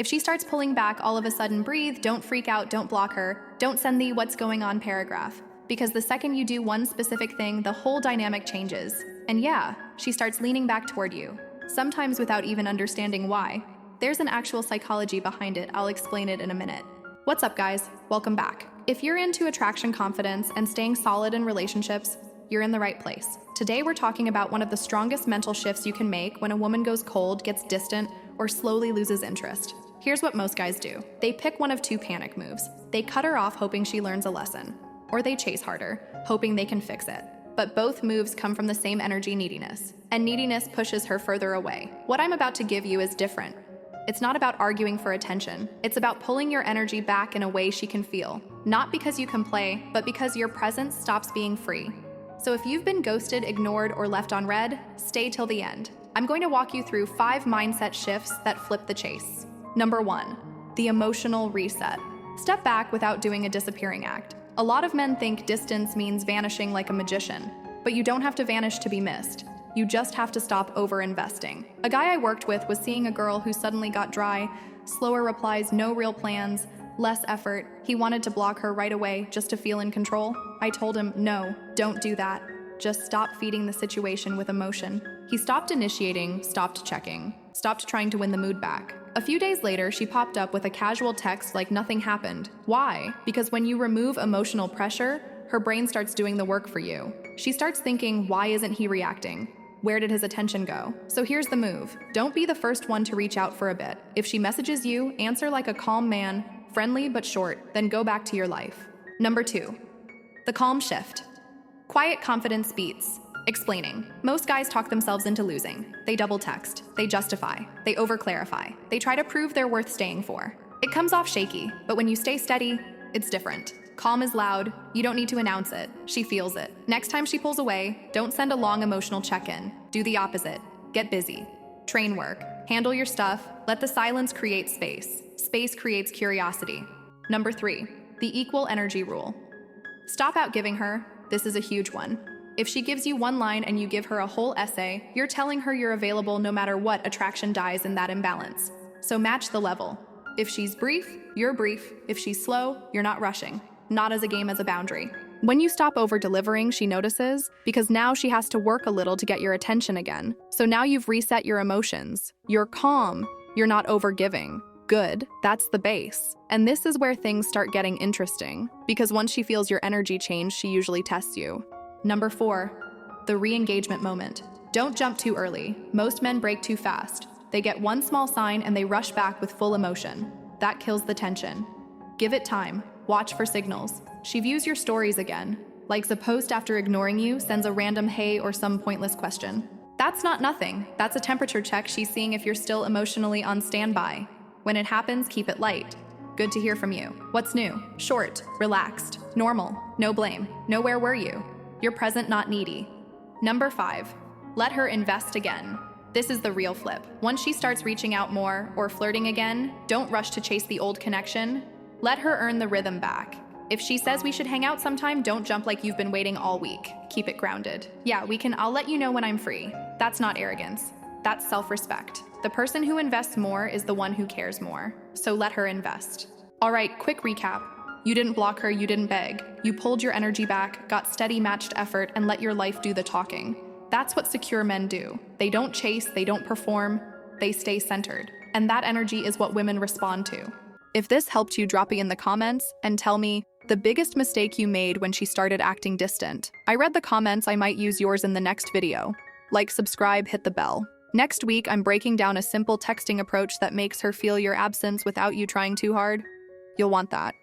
If she starts pulling back, all of a sudden breathe, don't freak out, don't block her, don't send the "what's going on" paragraph. Because the second you do one specific thing, the whole dynamic changes. And yeah, she starts leaning back toward you, sometimes without even understanding why. There's an actual psychology behind it, I'll explain it in a minute. What's up guys, welcome back. If you're into attraction confidence and staying solid in relationships, you're in the right place. Today we're talking about one of the strongest mental shifts you can make when a woman goes cold, gets distant, or slowly loses interest. Here's what most guys do. They pick one of two panic moves. They cut her off hoping she learns a lesson, or they chase harder, hoping they can fix it. But both moves come from the same energy, neediness. And neediness pushes her further away. What I'm about to give you is different. It's not about arguing for attention. It's about pulling your energy back in a way she can feel. Not because you can play, but because your presence stops being free. So if you've been ghosted, ignored, or left on red, stay till the end. I'm going to walk you through 5 mindset shifts that flip the chase. Number 1, the emotional reset. Step back without doing a disappearing act. A lot of men think distance means vanishing like a magician, but you don't have to vanish to be missed. You just have to stop over-investing. A guy I worked with was seeing a girl who suddenly got dry, slower replies, no real plans, less effort. He wanted to block her right away just to feel in control. I told him, no, don't do that. Just stop feeding the situation with emotion. He stopped initiating, stopped checking, stopped trying to win the mood back. A few days later, she popped up with a casual text like nothing happened. Why? Because when you remove emotional pressure, her brain starts doing the work for you. She starts thinking, why isn't he reacting? Where did his attention go? So here's the move. Don't be the first one to reach out for a bit. If she messages you, answer like a calm man, friendly but short, then go back to your life. Number 2, the calm shift. Quiet confidence beats explaining. Most guys talk themselves into losing. They double text, they justify, they over-clarify, they try to prove they're worth staying for. It comes off shaky, but when you stay steady, it's different. Calm is loud, you don't need to announce it, she feels it. Next time she pulls away, don't send a long emotional check-in. Do the opposite. Get busy. Train work. Handle your stuff. Let the silence create space. Space creates curiosity. Number 3, the equal energy rule. Stop outgiving her. This is a huge one. If she gives you one line and you give her a whole essay, you're telling her you're available no matter what. Attraction dies in that imbalance. So match the level. If she's brief, you're brief. If she's slow, you're not rushing. Not as a game, as a boundary. When you stop over-delivering, she notices, because now she has to work a little to get your attention again. So now you've reset your emotions. You're calm. You're not over-giving. Good, that's the base. And this is where things start getting interesting, because once she feels your energy change, she usually tests you. Number 4, the re-engagement moment. Don't jump too early. Most men break too fast. They get one small sign and they rush back with full emotion. That kills the tension. Give it time. Watch for signals. She views your stories again, likes a post after ignoring you, sends a random hey or some pointless question. That's not nothing. That's a temperature check. She's seeing if you're still emotionally on standby. When it happens, keep it light. Good to hear from you. What's new? Short, relaxed, normal, no blame, no where were you? You're present, not needy. Number 5, let her invest again. This is the real flip. Once she starts reaching out more or flirting again, don't rush to chase the old connection. Let her earn the rhythm back. If she says we should hang out sometime, don't jump like you've been waiting all week. Keep it grounded. Yeah, I'll let you know when I'm free. That's not arrogance. That's self-respect. The person who invests more is the one who cares more. So let her invest. All right, quick recap. You didn't block her, you didn't beg. You pulled your energy back, got steady matched effort, and let your life do the talking. That's what secure men do. They don't chase, they don't perform, they stay centered. And that energy is what women respond to. If this helped you, drop it in the comments and tell me the biggest mistake you made when she started acting distant. I read the comments, I might use yours in the next video. Like, subscribe, hit the bell. Next week, I'm breaking down a simple texting approach that makes her feel your absence without you trying too hard. You'll want that.